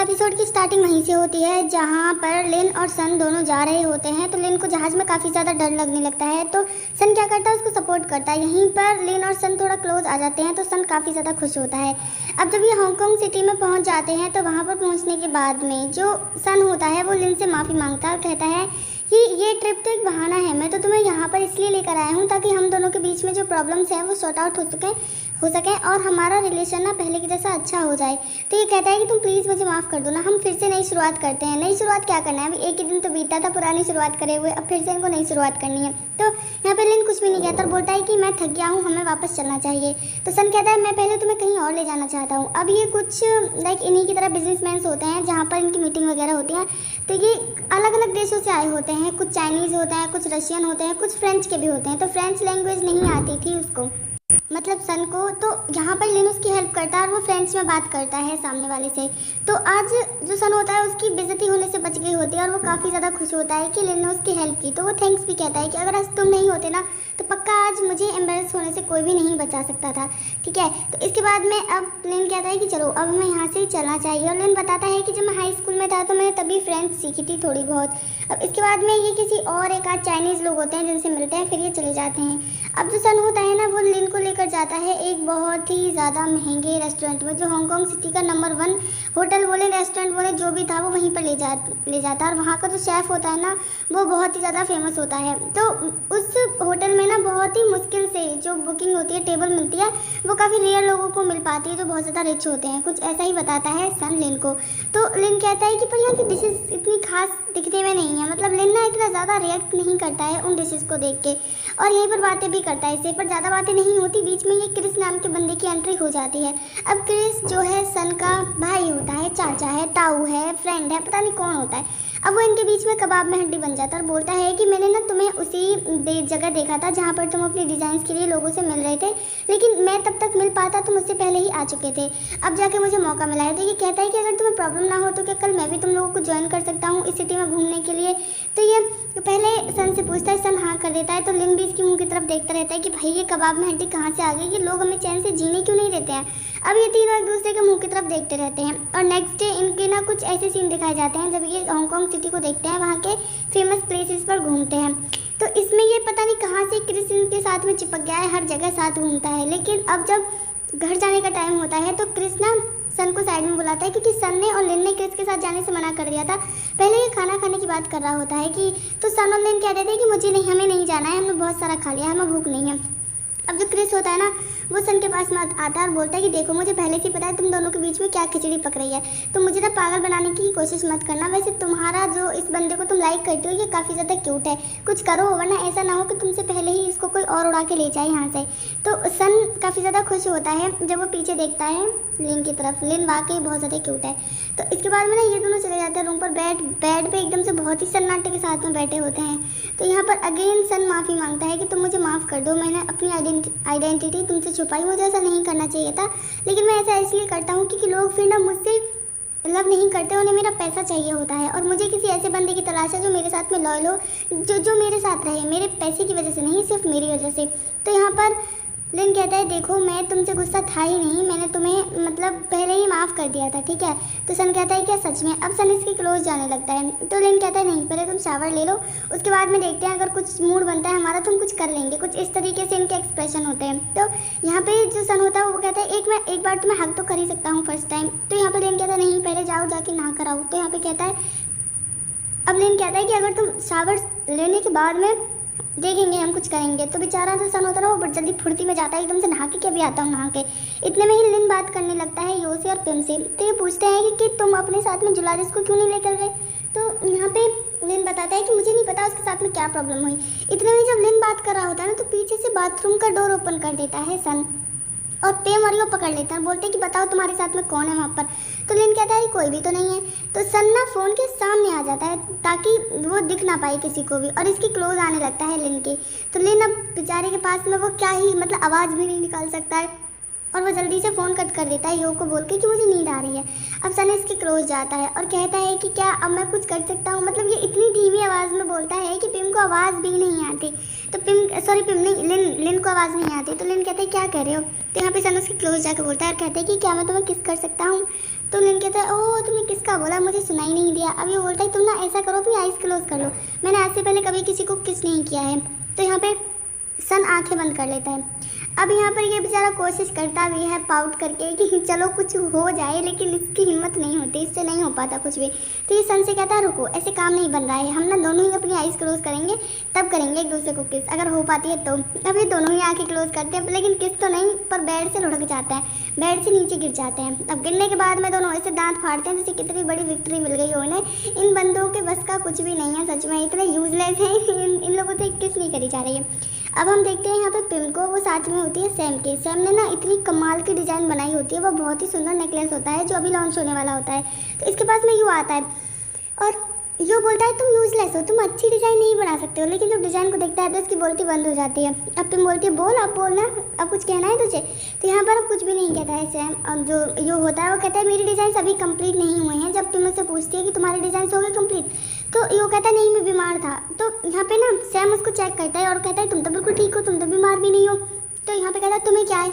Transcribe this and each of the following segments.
Episode की starting वहीं से होती है जहाँ पर लिन और सन दोनों जा रहे होते हैं। तो लिन को जहाज़ में काफ़ी ज़्यादा डर लगने लगता है, तो सन क्या करता है, उसको सपोर्ट करता है। यहीं पर लिन और सन थोड़ा क्लोज आ जाते हैं, तो सन काफ़ी ज़्यादा खुश होता है। अब जब ये हांगकांग सिटी में पहुँच जाते हैं तो वहाँ पर पहुँचने के बाद में जो सन होता है वो लिन से माफ़ी मांगता है और कहता है कि ये ट्रिप तो एक बहाना है, मैं तो तुम्हें यहाँ पर इसलिए लेकर आया हूँ ताकि हम दोनों के बीच में जो प्रॉब्लम्स हैं वो सॉर्ट आउट हो सके और हमारा रिलेशन ना पहले की जैसा अच्छा हो जाए। तो ये कहता है कि तुम प्लीज़ मुझे माफ़ कर दो ना, हम फिर से नई शुरुआत करते हैं। नई शुरुआत क्या करना है, अभी एक ही दिन तो बीता था पुरानी शुरुआत करे हुए, अब फिर से इनको नई शुरुआत करनी है। तो यहाँ पे लिन कुछ भी नहीं कहता और बोलता है कि मैं थक गया हूँ, हमें वापस चलना चाहिए। तो सन कहता है मैं पहले तुम्हें कहीं और ले जाना चाहता हूँ। अब ये कुछ लाइक इन्हीं की तरह बिजनेसमैन होते हैं जहाँ पर इनकी मीटिंग वगैरह होती है। तो ये अलग अलग देशों से आए होते हैं, कुछ चाइनीज़ होते हैं, कुछ रशियन होते हैं, कुछ फ्रेंच के भी होते हैं। तो फ्रेंच लैंग्वेज नहीं आती थी उसको, मतलब सन को। तो यहाँ पर लिन उसकी हेल्प करता है और वो फ्रेंच में बात करता है सामने वाले से। तो आज जो सन होता है उसकी बेइज्जती होने से बच गई होती है और वो काफ़ी ज़्यादा खुश होता है कि लिन ने उसकी हेल्प की। तो वो थैंक्स भी कहता है कि अगर आज तुम नहीं होते ना तो पक्का आज मुझे एम्बेरस होने से कोई भी नहीं बचा सकता था। ठीक है, तो इसके बाद में अब लिन कहता है कि चलो अब हमें यहाँ से चलना चाहिए। और लिन बताता है कि जब मैं हाई स्कूल में था तो मैंने तभी फ्रेंच सीखी थी थोड़ी बहुत। अब इसके बाद में ये किसी और एक आध चाइनीज़ लोग होते हैं जिनसे मिलते हैं, फिर ये चले जाते हैं। अब जो सन होता है ना वो लिन को लेकर जाता है एक बहुत ही ज़्यादा महंगे रेस्टोरेंट में, जो हांगकांग सिटी का नंबर 1 होटल बोले, रेस्टोरेंट बोले, जो भी था वो वहीं पर ले जाता है। और वहाँ का जो शेफ़ होता है ना वो बहुत ही ज़्यादा फेमस होता है। तो उस होटल में ना बहुत ही मुश्किल से जो बुकिंग होती है, टेबल मिलती है, वो काफ़ी रेयर लोगों को मिल पाती है जो बहुत ज़्यादा रिच होते हैं। कुछ ऐसा ही बताता है सन लिन को। तो लिन कहता है कि पर यहाँ की डिशेज़ इतनी खास दिखने में नहीं है, मतलब लिन ना इतना ज़्यादा रिएक्ट नहीं करता है उन डिशेज़ को देख के और यहीं पर बातें भी करता है इससे, पर ज़्यादा बातें नहीं होती। बीच में ये क्रिस नाम के बंदे की एंट्री हो जाती है। अब क्रिस जो है सन का भाई होता है, चाचा है, ताऊ है, फ्रेंड है, पता नहीं कौन होता है। अब वो इनके बीच में कबाब में हड्डी बन जाता है और बोलता है कि मैंने ना तुम्हें उसी जगह देखा था जहाँ पर तुम अपनी डिज़ाइंस के लिए लोगों से मिल रहे थे, लेकिन मैं तब तक मिल पाता तुम मुझसे पहले ही आ चुके थे, अब जाके मुझे मौका मिला है। तो ये कहता है कि अगर तुम्हें प्रॉब्लम ना हो तो क्या कल मैं भी तुम लोगों को ज्वाइन कर सकता हूँ इस सिटी में घूमने के लिए। तो ये पहले सन से पूछता है, सन हाँ कर देता है। तो लिन भी इसके मुंह की तरफ देखता रहता है कि भाई ये कबाब में हड्डी कहाँ से आ गई, ये लोग हमें चैन से जीने क्यों नहीं देते हैं। अब ये तीनों एक दूसरे के मुंह की तरफ देखते रहते हैं और नेक्स्ट डे इनके ना कुछ ऐसे सीन दिखाए जाते हैं जब ये हांगकांग सिटी को देखते हैं, वहाँ के फेमस प्लेसेस पर घूमते हैं। तो इसमें ये पता नहीं कहाँ से क्रिस इनके साथ में चिपक गया है, हर जगह साथ घूमता है। लेकिन अब जब घर जाने का टाइम होता है तो क्रिस ना सन को साइड में बुलाता है क्योंकि सन ने और लिन ने क्रिस के साथ जाने से मना कर दिया था। पहले ये खाना खाने की बात कर रहा होता है कि तो सन और लिन कह देते हैं कि मुझे नहीं, हमें नहीं जाना है, हमने बहुत सारा खा लिया है, हमें भूख नहीं है। अब जो क्रिस होता है ना वो सन के पास में आता है और बोलता है कि देखो मुझे पहले से पता है तुम दोनों के बीच में क्या खिचड़ी पक रही है, तो मुझे ना पागल बनाने की कोशिश मत करना। वैसे तुम्हारा जो इस बंदे को तुम लाइक करते हो ये काफ़ी ज़्यादा क्यूट है, कुछ करो वरना ऐसा ना हो कि तुमसे पहले ही इसको कोई और उड़ा के ले जाए यहाँ से। तो सन काफ़ी ज़्यादा खुश होता है जब वो पीछे देखता है लिन की तरफ। लिन वाकई बहुत ज़्यादा क्यूट है। तो इसके बाद में ना ये दोनों चले जाते हैं रूम पर, बेड पे एकदम से बहुत ही सन्नाटे के साथ में बैठे होते हैं। तो यहाँ पर अगेन सन माफ़ी मांगता है कि तुम मुझे माफ़ कर दो, मैंने अपनी आइडेंटिटी तुमसे छुपाई, मुझे ऐसा नहीं करना चाहिए था, लेकिन मैं ऐसा इसलिए करता हूँ क्योंकि लोग फिर ना मुझसे लव नहीं करते, उन्हें मेरा पैसा चाहिए होता है और मुझे किसी ऐसे बंदे की तलाश है जो मेरे साथ में लॉयल हो, जो मेरे साथ रहे, मेरे पैसे की वजह से नहीं, सिर्फ मेरी वजह से। तो यहाँ पर लिन कहता है देखो मैं तुमसे गुस्सा था ही नहीं, मैंने तुम्हें मतलब पहले ही माफ़ कर दिया था, ठीक है। तो सन कहता है क्या सच में? अब सन इसके क्लोज जाने लगता है। तो लिन कहता है नहीं, पहले तुम शावर ले लो, उसके बाद में देखते हैं, अगर कुछ मूड बनता है हमारा तो हम कुछ कर लेंगे। कुछ इस तरीके से इनके एक्सप्रेशन होते हैं। तो यहाँ पे जो सन होता है वो कहता है एक बार तो मैं हक तो कर ही सकता हूँ फर्स्ट टाइम। तो यहाँ पर लिन कहता है नहीं, पहले जाओ जाके ना कराओ। तो यहाँ पे कहता है, अब लिन कहता है कि अगर तुम शावर लेने के बाद में देखेंगे हम कुछ करेंगे। तो बेचारा जो सन होता है ना वो बड़ी जल्दी फुर्ती में जाता है, एकदम से नहा के, क्या भी आता हूँ नहा के। इतने में ही लिन बात करने लगता है यो से और पिम से। तो ये पूछते हैं कि तुम अपने साथ में जुलारिस को क्यों नहीं लेकर गए। तो यहाँ पे लिन बताता है कि मुझे नहीं पता उसके साथ में क्या प्रॉब्लम हुई। इतने में जब लिन बात कर रहा होता है ना तो पीछे से बाथरूम का डोर ओपन कर देता है सन और पेम और यो पकड़ लेता है, बोलते हैं कि बताओ तुम्हारे साथ में कौन है वहाँ पर। तो लिन कहता है कोई भी तो नहीं है। तो सन ना फ़ोन के सामने आ जाता है ताकि वो दिख ना पाए किसी को भी और इसकी क्लोज आने लगता है लिन के। तो लिन अब बेचारे के पास में वो क्या ही मतलब आवाज़ भी नहीं निकाल सकता है और वो जल्दी से फ़ोन कट कर देता है यो को बोल के कि मुझे नींद आ रही है। अब सन इसके क्लोज जाता है और कहता है कि क्या अब मैं कुछ कर सकता हूँ। मतलब ये इतनी धीमी आवाज़ में बोलता है कि पिम को आवाज़ भी नहीं आती। तो पिम नहीं, लिन को आवाज़ नहीं आती। तो लिन कहते हैं क्या कह रहे हो। तो यहाँ पे सन उसके क्लोज जाकर बोलता है और कहते हैं कि क्या मैं तुम्हें किस कर सकता हूँ। तो लिन कहता है ओह तुम्हें किसका क्या बोला, मुझे सुनाई नहीं दिया। अब ये बोलता है तुम ना ऐसा करो, अपनी आइज़ क्लोज कर लो, मैंने आज से पहले कभी किसी को किस नहीं किया है। तो यहाँ पे सन आंखें बंद कर लेता है। अब यहाँ पर ये बेचारा कोशिश करता भी है पाउट करके कि चलो कुछ हो जाए, लेकिन इसकी हिम्मत नहीं होती, इससे नहीं हो पाता कुछ भी। तो ये सन से कहता है रुको, ऐसे काम नहीं बन रहा है, हम ना दोनों ही अपनी आइज़ क्लोज करेंगे, तब करेंगे एक दूसरे को किस, अगर हो पाती है तो। अब ये दोनों ही आंखें क्लोज करते हैं, लेकिन किस तो नहीं, पर बेड से लुढ़क जाता है, बेड से नीचे गिर जाते हैं। अब गिरने के बाद में दोनों ऐसे दांत फाड़ते हैं जैसे कितनी बड़ी विक्ट्री मिल गई हो इन्हें। इन बंदों के बस का कुछ भी नहीं है, सच में इतने यूजलेस हैं, इन लोगों से किस नहीं करी जा रही है। अब हम देखते हैं यहाँ पे पिम को, वो साथ में होती है सैम के। सैम ने ना इतनी कमाल की डिज़ाइन बनाई होती है, वो बहुत ही सुंदर नेकलेस होता है जो अभी लॉन्च होने वाला होता है। तो इसके पास में यू आता है और यू बोलता है तुम यूजलेस हो, तुम अच्छी डिज़ाइन नहीं बना सकते हो। लेकिन जब डिज़ाइन को देखता है तो इसकी बोलती बंद हो जाती है। अब पिम बोलती है बोल, अब बोलना, अब कुछ कहना है तुझे। तो यहाँ पर अब कुछ भी नहीं कहता है सैम। अब जो यू होता है वो कहता है मेरी डिज़ाइन अभी कंप्लीट नहीं हुए हैं। जब पिम उससे पूछती है कि तुम्हारे डिज़ाइन हो गए कंप्लीट, तो यू कहता है नहीं मैं बीमार था। तो यहाँ पे ना सैम उसको चेक करता है और कहता है तुम तो बिल्कुल ठीक हो, तुम तो बीमार भी नहीं हो। तो यहाँ पे कहता है तुम्हें क्या है,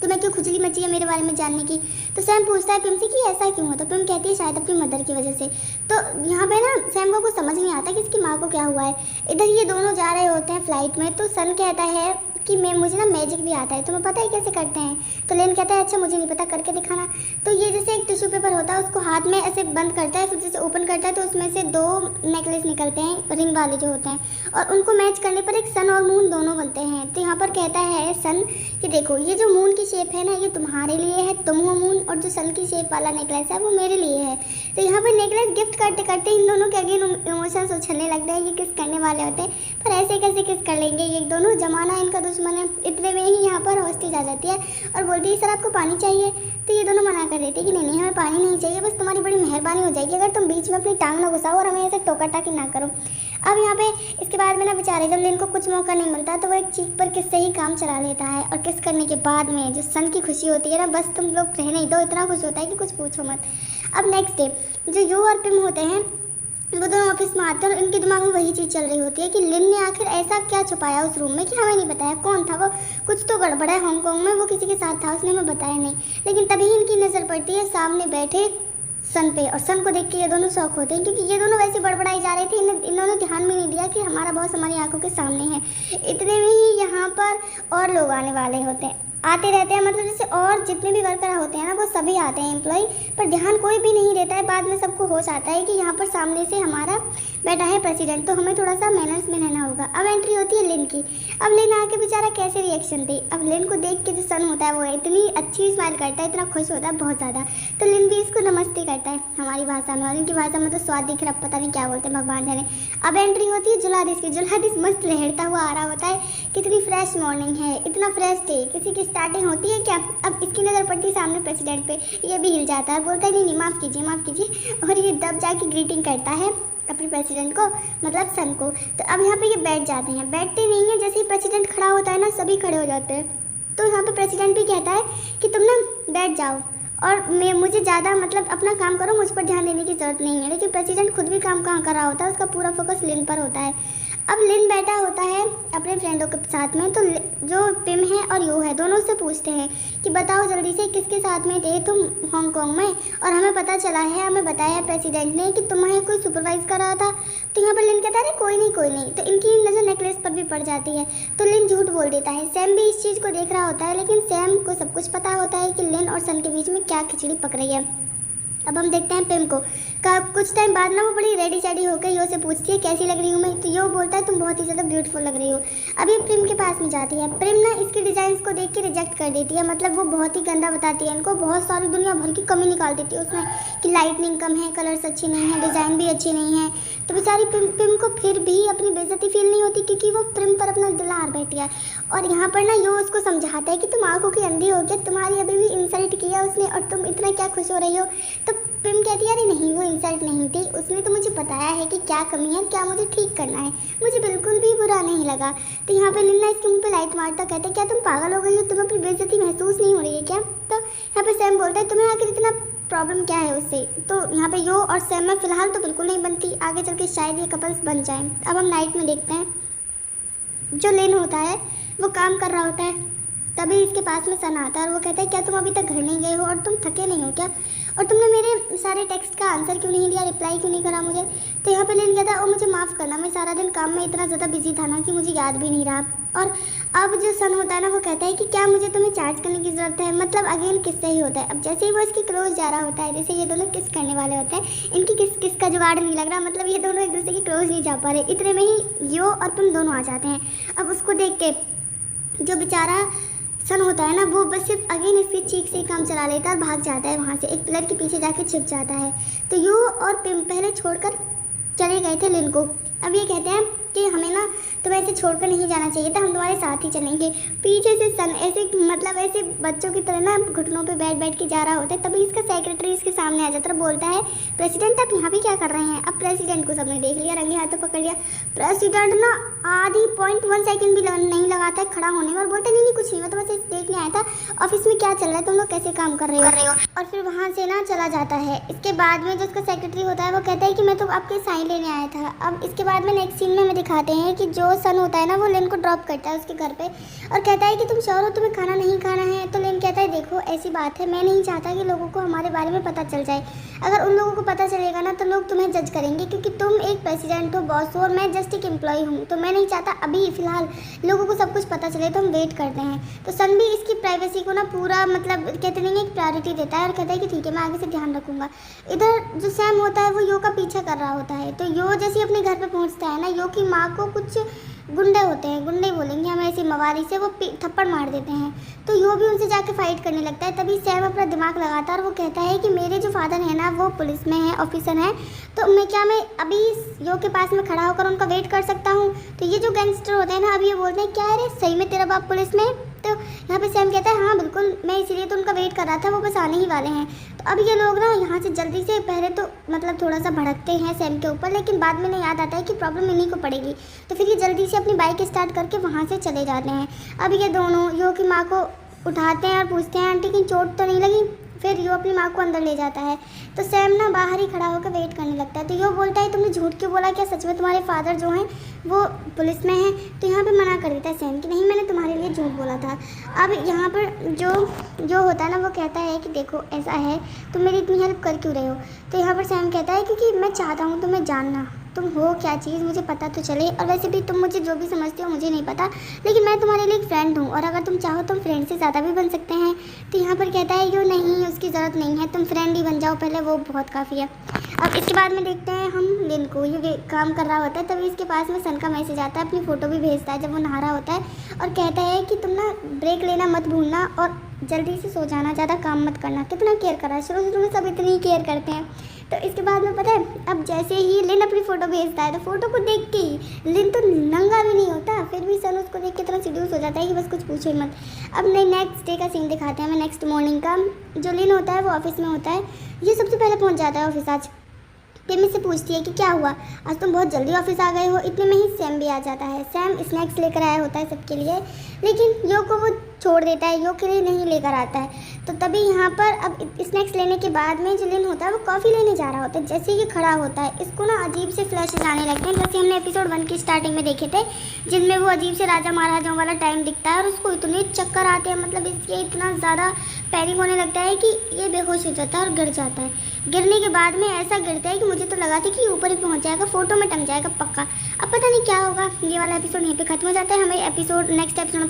तुम्हें क्यों खुजली मची है मेरे बारे में जानने की। तो सैम पूछता है पिम से कि ऐसा क्यों है। तो पिम कहती है शायद अपनी मदर की वजह से। तो यहाँ पे ना सैम को कुछ समझ नहीं आता कि इसकी माँ को क्या हुआ है। इधर ये दोनों जा रहे होते हैं फ्लाइट में। तो सन कहता है कि मुझे ना मैजिक भी आता है, तुम्हें पता है कैसे करते हैं। तो लेन कहता है अच्छा मुझे नहीं पता, करके दिखाना। तो ये जैसे एक टिश्यू पेपर होता है उसको हाथ में ऐसे बंद करता है, फिर जैसे ओपन करता है तो उसमें से 2 नेकलेस निकलते हैं रिंग वाले जो होते हैं, और उनको मैच करने पर एक सन और मून दोनों बनते हैं। तो यहाँ पर कहता है सन कि देखो ये जो मून की शेप है ना ये तुम्हारे लिए है, तुम हो मून, और जो सन की शेप वाला नेकलेस है वो मेरे लिए है। तो यहाँ पर नेकलेस गिफ्ट करते करते इन दोनों के अगेन इमोशंस उछलने लगते हैं। ये किस करने वाले होते हैं, पर ऐसे कैसे किस कर लेंगे ये दोनों, जमाना इनका दुश्मन है। इतने में ही यहाँ पर हॉस्टेज आ जाती है और बोलती है सर आपको पानी चाहिए। तो ये दोनों मना कर देते हैं कि नहीं नहीं हमें पानी नहीं चाहिए, बस तुम्हारी बड़ी मेहरबानी हो जाएगी अगर तुम बीच में अपनी टांग ना घुसाओ और हमें ऐसे टोका टाकी ना करो। अब यहाँ पे इसके बाद में ना बेचारे जब लिन को कुछ मौका नहीं मिलता तो वो एक चीख पर किस से ही काम चला लेता है। और किस करने के बाद में जो सन की खुशी होती है ना, बस तुम लोग रहने ही दो, इतना खुश होता है कि कुछ पूछो मत। अब नेक्स्ट डे जो यू और पिम होते हैं वो दोनों ऑफिस में आते हैं और इनके दिमाग में वही चीज़ चल रही होती है कि लिन ने आखिर ऐसा क्या छुपाया उस रूम में कि हमें नहीं बताया, कौन था वो, कुछ तो गड़बड़ है हांगकांग में, वो किसी के साथ था उसने हमें बताया नहीं। लेकिन तभी इनकी नज़र पड़ती है सामने बैठे सन पे, और सन को देख के ये दोनों शौक होते हैं क्योंकि ये दोनों वैसे बड़बड़ाई जा रहे थे। इन्होंने ध्यान में नहीं दिया कि हमारा बॉस हमारी आंखों के सामने है। इतने में ही यहाँ पर और लोग आने वाले होते हैं, आते रहते हैं, मतलब जैसे और जितने भी वर्कर होते हैं ना वो सभी आते हैं एम्प्लॉय, पर ध्यान कोई भी नहीं देता है। बाद में सबको होश आता है कि यहाँ पर सामने से हमारा बैठा है प्रेसिडेंट, तो हमें थोड़ा सा मैनर्स में रहना होगा। अब एंट्री होती है लिन की। अब लिन आके बेचारा कैसे रिएक्शन दे। अब लिन को देख के जो सन होता है वो इतनी अच्छी स्माइल करता है, इतना खुश होता है बहुत ज़्यादा। तो लिन भी इसको नमस्ते करता है हमारी भाषा में, और इनकी भाषा में तो स्वाद दिख रहा, पता नहीं क्या बोलते हैं भगवान जाने। अब एंट्री होती है जुलादिस की। जुलादिस मस्त लहरता हुआ आ रहा होता है, कितनी फ्रेश मॉर्निंग है, इतना फ्रेश डे, किसी की स्टार्टिंग होती है क्या। अब इसकी नज़र पड़ती है सामने प्रेसिडेंट पे, ये भी हिल जाता है, बोलता है नहीं नहीं माफ़ कीजिए, और ये दब जाके ग्रीटिंग करता है अपने प्रेसिडेंट को, मतलब सन को। तो अब यहाँ पे ये बैठ जाते हैं, बैठते नहीं हैं, जैसे ही प्रेसिडेंट खड़ा होता है ना सभी खड़े हो जाते हैं। तो यहाँ पे प्रेसिडेंट भी कहता है कि तुम ना बैठ जाओ और मुझे ज़्यादा मतलब अपना काम करो, मुझ पर ध्यान देने की ज़रूरत नहीं है। लेकिन प्रेसिडेंट खुद भी काम कहाँ कर रहा होता है, उसका पूरा फोकस लिन पर होता है। अब लिन बैठा होता है अपने फ्रेंडों के साथ में, तो जो पिम है और यू है दोनों से पूछते हैं कि बताओ जल्दी से किसके साथ में थे तुम हांगकांग में, और हमें पता चला है, हमें बताया प्रेसिडेंट ने कि तुम्हें कोई सुपरवाइज कर रहा था। तो यहाँ पर लिन कहता है कोई नहीं। तो इनकी नज़र नेकलेस पर भी पड़ जाती है, तो लिन झूठ बोल देता है। सैम भी इस चीज़ को देख रहा होता है, लेकिन सैम को सब कुछ पता होता है कि लिन और सन के बीच में क्या खिचड़ी पक रही है। अब हम देखते हैं पिम को। कुछ टाइम बाद ना वो बड़ी रेडी चैडी होकर यो से पूछती है कैसी लग रही हूँ मैं। तो यो बोलता है तुम बहुत ही ज़्यादा ब्यूटीफुल लग रही हो। अभी प्रिम के पास में जाती है। प्रिम ना इसके डिज़ाइन को देख के रिजेक्ट कर देती है, मतलब वो बहुत ही गंदा बताती है इनको, बहुत सारी दुनिया भर की कमी निकाल देती है उसमें कि लाइटनिंग कम है, कलर्स अच्छे नहीं है, डिज़ाइन भी अच्छे नहीं है। तो बेचारी प्रिम को फिर भी अपनी बेइज्जती फील नहीं होती क्योंकि वो प्रिम पर अपना दिल हार बैठी है। और यहाँ पर ना यो उसको समझाता है कि तुम आंखों की अंधी हो गया, तुम्हारी अभी भी इंसल्ट किया उसने और तुम इतना क्या खुश हो रही हो। तो प्रिम कहती है अरे नहीं वो इंसल्ट नहीं थी, उसने तो मुझे बताया है कि क्या कमी है, क्या मुझे ठीक करना है, मुझे बिल्कुल भी बुरा नहीं लगा। तो यहाँ पे लिन्ना इसके मुंह पे लाइट मारता कहते हैं क्या तुम पागल हो गई हो, तुम्हें अपनी बेइज्जती महसूस नहीं हो रही है क्या। तो यहाँ पे सैम बोलता है तुम्हें आखिर इतना प्रॉब्लम क्या है उससे। तो यहाँ पे यो और सैम में फ़िलहाल तो बिल्कुल नहीं बनती, आगे चल के शायद ये कपल्स बन जाएँ। अब हम नाइट में देखते हैं जो लेन होता है वो काम कर रहा होता है, तभी इसके पास में सन आता है और वो कहता है क्या तुम अभी तक घर नहीं गए हो और तुम थके नहीं हो क्या। और तुमने मेरे सारे टेक्स्ट का आंसर क्यों नहीं दिया, रिप्लाई क्यों नहीं करा मुझे। तो यहाँ पे लिन कहता है और मुझे माफ़ करना, मैं सारा दिन काम में इतना ज़्यादा बिजी था ना कि मुझे याद भी नहीं रहा। और अब जो सन होता है ना वो कहता है कि क्या मुझे तुम्हें चार्ज करने की ज़रूरत है, मतलब अगेन किससे ही होता है। अब जैसे ही वो इसके क्लोज जा रहा होता है, जैसे ये दोनों किस करने वाले होते हैं, इनकी किस का जुगाड़ नहीं लग रहा, मतलब ये दोनों एक दूसरे के क्लोज नहीं जा पा रहे। इतने में ही यो और तुम दोनों आ जाते हैं। अब उसको देख के जो बेचारा सन होता है ना वो बस सिर्फ अगेन इसकी चीख से ही काम चला लेता है और भाग जाता है वहाँ से, एक पिलर के पीछे जाके छिप जाता है। तो यू और पिम पहले छोड़कर चले गए थे लिन को। अब ये कहते हैं कि हमें ना तुम्हें ऐसे छोड़कर नहीं जाना चाहिए था, हम तुम्हारे साथ ही चलेंगे। पीछे से सन ऐसे मतलब ऐसे बच्चों की तरह ना घुटनों पे बैठ के जा रहा होता है। तभी इसका सेक्रेटरी इसके सामने आ जाता है, बोलता है प्रेसिडेंट आप यहाँ पे क्या कर रहे हैं। अब प्रेसिडेंट को सबने देख लिया, रंगे हाथों पकड़ लिया। प्रेसिडेंट ना आधी 0.1 सेकेंड भी नहीं लगाता है खड़ा होने में और बोलता नहीं कुछ नहीं, मैं तो बस देखने आया था ऑफिस में क्या चल रहा है, तुम लोग कैसे काम कर रहे हो। और फिर वहाँ से ना चला जाता है। इसके बाद में जो उसका सेक्रेटरी होता है वो कहता है कि मैं तो आपके साइन लेने आया था। अब इसके बाद में नेक्स्ट सीन में हमें दिखाते हैं कि जो सन होता है ना वो लिन को ड्रॉप करता है उसके घर पे और कहता है कि तुम श्योर हो तुम्हें खाना नहीं खाना है। तो लिन कहता है देखो ऐसी बात है, मैं नहीं चाहता कि लोगों को हमारे बारे में पता चल जाए। अगर उन लोगों को पता चलेगा ना तो लोग तुम्हें जज करेंगे, क्योंकि तुम एक प्रेसिडेंट हो, बॉस हो और मैं जस्ट एक एम्प्लॉय हूँ। तो मैं नहीं चाहता अभी फिलहाल लोगों को सब कुछ पता चले, तो हम वेट करते हैं। तो सन भी इसकी प्राइवेसी को ना पूरा मतलब कहते नहीं एक प्रायोरिटी देता है और कहता है कि ठीक है मैं आगे से ध्यान रखूंगा। इधर जो सैम होता है वो यो का पीछा कर रहा होता है। तो यो जैसे अपने घर पे पहुंचता है ना, यो की माँ को कुछ गुंडे होते हैं, गुंडे बोलेंगे हमें, ऐसी मवाली से वो थप्पड़ मार देते हैं। तो यो भी उनसे जाके फाइट करने लगता है। तभी सैम अपना दिमाग लगाता है और वो कहता है कि मेरे जो फादर है ना वो पुलिस में है, ऑफिसर हैं, तो मैं अभी यो के पास में खड़ा होकर उनका वेट कर सकता हूँ। तो ये जो गैंगस्टर होते हैं ना अभी ये बोलते हैं क्या है रे सही में तेरा बाप पुलिस में। तो यहाँ पे सैम कहता है हाँ बिल्कुल, मैं इसीलिए तो उनका वेट कर रहा था, वो बस आने ही वाले हैं। तो अब ये लोग ना यहाँ से जल्दी से पहले तो मतलब थोड़ा सा भड़कते हैं सैम के ऊपर, लेकिन बाद में इन्हें याद आता है कि प्रॉब्लम इन्हीं को पड़ेगी। तो फिर ये जल्दी से अपनी बाइक स्टार्ट करके वहाँ से चले जाते हैं। अब ये दोनों यो की माँ को उठाते हैं और पूछते हैं आंटी की चोट तो नहीं लगी। फिर यो अपनी माँ को अंदर ले जाता है। तो सैम ना बाहर ही खड़ा होकर वेट करने लगता है। तो यो बोलता है तुमने झूठ क्यों बोला, क्या सच में तुम्हारे फादर जो हैं वो पुलिस में हैं। तो यहाँ पे मना कर देता है सैम कि नहीं मैंने तुम्हारे लिए झूठ बोला था। अब यहाँ पर जो होता है ना वो कहता है कि देखो ऐसा है तुम मेरी इतनी हेल्प कर क्यों रहे हो। तो यहाँ पर सैम कहता है क्योंकि मैं चाहता हूँ तुम्हें जानना, तुम हो क्या चीज़ मुझे पता तो चले। और वैसे भी तुम मुझे जो भी समझते हो मुझे नहीं पता, लेकिन मैं तुम्हारे लिए एक फ्रेंड हूँ और अगर तुम चाहो तुम फ्रेंड से ज़्यादा भी बन सकते हैं। तो यहाँ पर कहता है कि नहीं उसकी ज़रूरत नहीं है, तुम फ्रेंड ही बन जाओ पहले, वो बहुत काफ़ी है। अब इसके बाद में देखते हैं हम लिन को, ये काम कर रहा होता है। तभी इसके पास में सन का मैसेज आता है, अपनी फ़ोटो भी भेजता है जब वो नहा रहा होता है और कहता है कि तुम ना ब्रेक लेना मत भूलना और जल्दी से सो जाना, ज़्यादा काम मत करना। कितना केयर कर रहा है, शुरू में सब इतनी ही केयर करते हैं। तो इसके बाद में पता है अब जैसे ही लिन अपनी फ़ोटो भेजता है तो फ़ोटो को देख के ही लिन तो नंगा भी नहीं होता, फिर भी सन उसको देख के इतना सीरियस हो जाता है कि बस कुछ पूछो ही मत। अब नेक्स्ट डे का सीन दिखाते हैं हमें, नेक्स्ट मॉर्निंग का। जो लिन होता है वो ऑफिस में होता है, ये सबसे पहले पहुंच जाता है ऑफिस आज। पिम से पूछती है कि क्या हुआ, आज तुम बहुत जल्दी ऑफिस आ गए हो। इतने में ही सैम भी आ जाता है। सैम स्नैक्स लेकर आया होता है सबके लिए, लेकिन यो को वो छोड़ देता है, यो के लिए नहीं लेकर आता है। तो तभी यहाँ पर अब स्नैक्स लेने के बाद में जो लिन होता है वो कॉफ़ी लेने जा रहा होता है। जैसे ये खड़ा होता है इसको ना अजीब से फ्लैशेस आने लगते हैं, जैसे हमने एपिसोड 1 की स्टार्टिंग में देखे थे, जिनमें वो अजीब से राजा महाराजाओं वाला टाइम दिखता है और उसको इतने चक्कर आते हैं, मतलब इसके इतना ज़्यादा पैनिक होने लगता है कि ये बेहोश हो जाता है और गिर जाता है। गिरने के बाद में ऐसा गिरता है कि मुझे तो लगा था कि ऊपर ही पहुंच जाएगा, फोटो में टंग जाएगा पक्का। अब पता नहीं क्या होगा। ये वाला एपिसोड यहीं पे खत्म हो जाता है। हमें नेक्स्ट एपिसोड में